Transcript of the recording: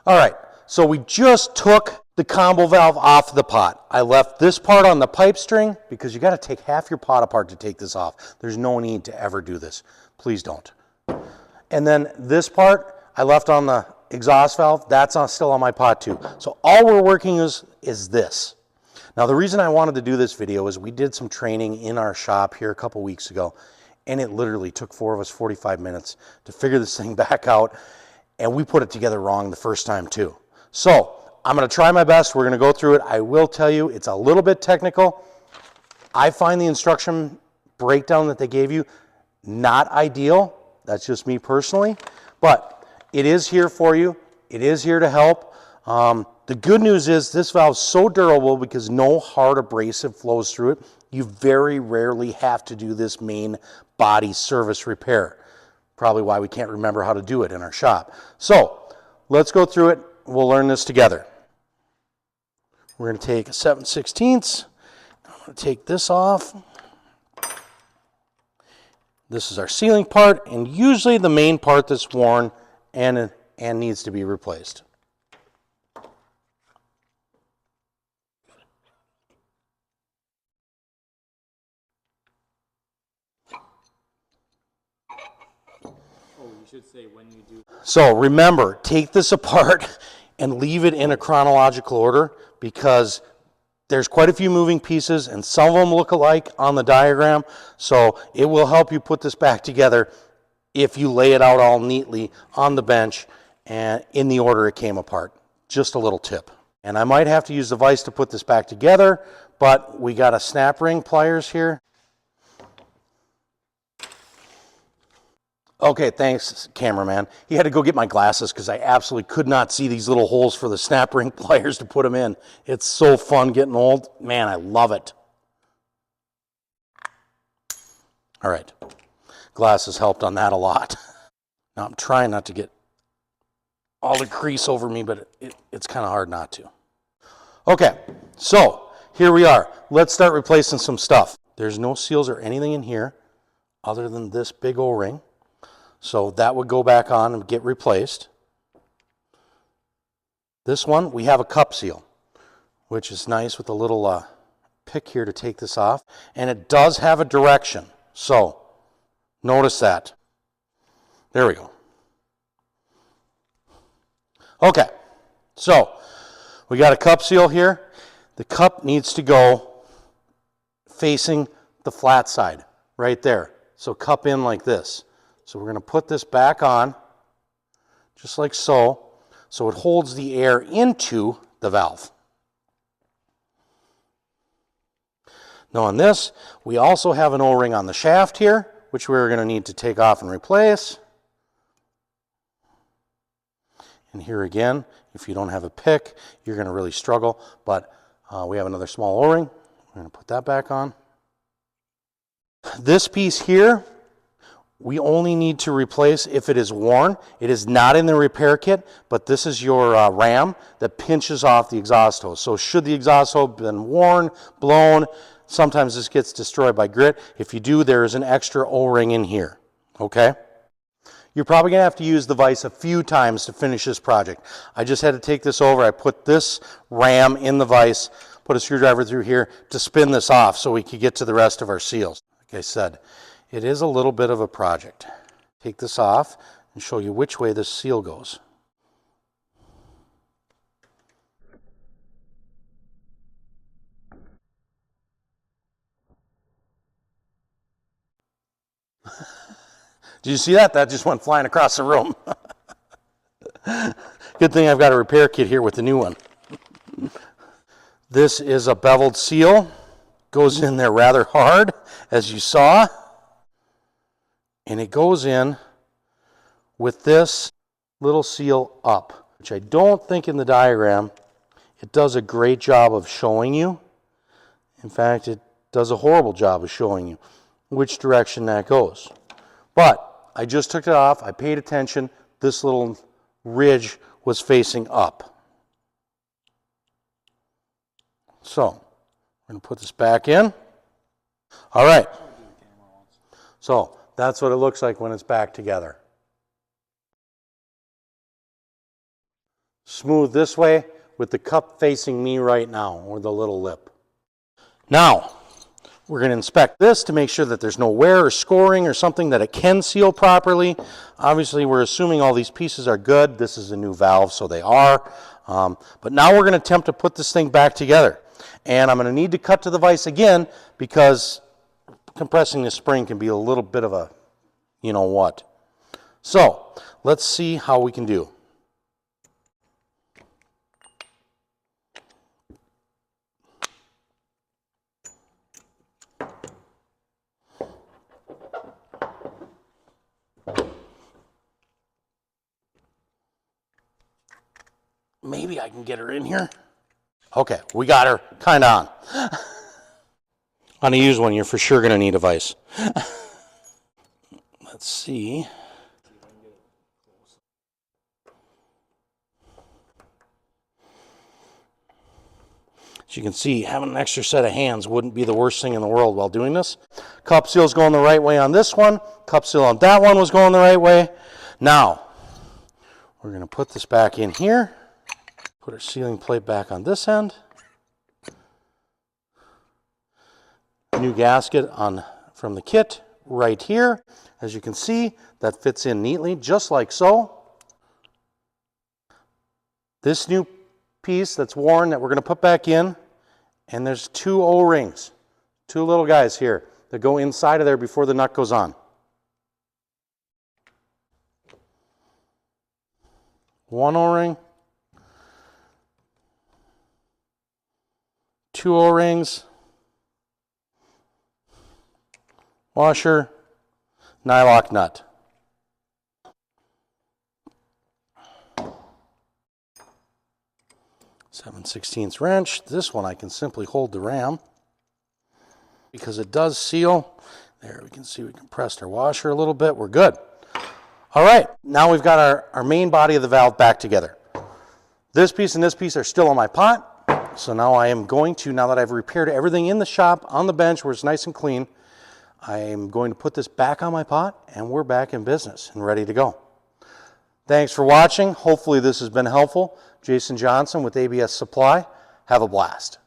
All right, so we just took the combo valve off the pot. I left this part on the pipe string because you got to take half your pot apart to take this off. There's no need to ever do this. Please don't. And then this part I left on the exhaust valve. That's still on my pot too. So all we're working is this. Now the reason I wanted to do this video is we did some training in our shop here a couple weeks ago, and it literally took 4 of us 45 minutes to figure this thing back out. And we put it together wrong the first time too. So I'm going to try my best. We're going to go through it. I will tell you it's a little bit technical. I find the instruction breakdown that they gave you not ideal. That's just me personally. But it is here for you. It is here to help. The good news is this valve is so durable because no hard abrasive flows through it. You very rarely have to do this main body service repair. Probably why we can't remember how to do it in our shop. So let's go through it. We'll learn this together. We're going to take a 7/16. I'm going to take this off. This is our sealing part, and usually the main part that's worn and needs to be replaced. Should say when you do. So remember, take this apart and leave it in a chronological order because there's quite a few moving pieces and some of them look alike on the diagram. So it will help you put this back together if you lay it out all neatly on the bench and in the order it came apart. Just a little tip. And I might have to use the vise to put this back together, but we got a snap ring pliers here. Okay, thanks, cameraman. He had to go get my glasses because I absolutely could not see these little holes for the snap ring pliers to put them in. It's so fun getting old. Man, I love it. All right, glasses helped on that a lot. Now I'm trying not to get all the crease over me, but it's kind of hard not to. Okay, so here we are. Let's start replacing some stuff. There's no seals or anything in here other than this big O-ring. So that would go back on and get replaced. This one, we have a cup seal, which is nice with a little pick here to take this off. And it does have a direction. So notice that. There we go. Okay, so we got a cup seal here. The cup needs to go facing the flat side right there. So cup in like this. So we're going to put this back on, just like so it holds the air into the valve. Now on this, we also have an O-ring on the shaft here, which we're going to need to take off and replace. And here again, if you don't have a pick, you're going to really struggle, but we have another small O-ring. We're going to put that back on. This piece here, we only need to replace if it is worn. It is not in the repair kit, but this is your ram that pinches off the exhaust hose. So should the exhaust hose have been worn, blown, sometimes this gets destroyed by grit. If you do, there is an extra O-ring in here, okay? You're probably going to have to use the vise a few times to finish this project. I just had to take this over. I put this ram in the vise, put a screwdriver through here to spin this off so we could get to the rest of our seals. Like I said, it is a little bit of a project. Take this off and show you which way this seal goes. Did you see that? That just went flying across the room. Good thing I've got a repair kit here with the new one. This is a beveled seal. Goes in there rather hard, as you saw. And it goes in with this little seal up, which I don't think in the diagram it does a great job of showing you. In fact, it does a horrible job of showing you which direction that goes. But I just took it off. I paid attention. This little ridge was facing up. So we're going to put this back in. All right. So that's what it looks like when it's back together. Smooth this way with the cup facing me right now, or the little lip. Now, we're going to inspect this to make sure that there's no wear or scoring or something, that it can seal properly. Obviously, we're assuming all these pieces are good. This is a new valve, so they are. But now we're going to attempt to put this thing back together. And I'm going to need to cut to the vise again because compressing the spring can be a little bit of a you know what. So, let's see how we can do. Maybe I can get her in here. Okay, we got her kind of on. On a used one, you're for sure going to need a vise. Let's see. As you can see, having an extra set of hands wouldn't be the worst thing in the world while doing this. Cup seal's going the right way on this one. Cup seal on that one was going the right way. Now, we're going to put this back in here. Put our sealing plate back on this end. New gasket on from the kit right here. As you can see, that fits in neatly, just like so. This new piece that's worn that we're going to put back in, and there's two O-rings, two little guys here that go inside of there before the nut goes on. One O-ring, two O-rings, washer, nylock nut. 7/16 wrench. This one I can simply hold the ram because it does seal. There we can see we compressed our washer a little bit. We're good. All right, now we've got our main body of the valve back together. This piece and this piece are still on my pot. So now I am going to, now that I've repaired everything in the shop on the bench where it's nice and clean, I am going to put this back on my pot and we're back in business and ready to go. Thanks for watching. Hopefully this has been helpful. Jason Johnson with ABS Supply. Have a blast.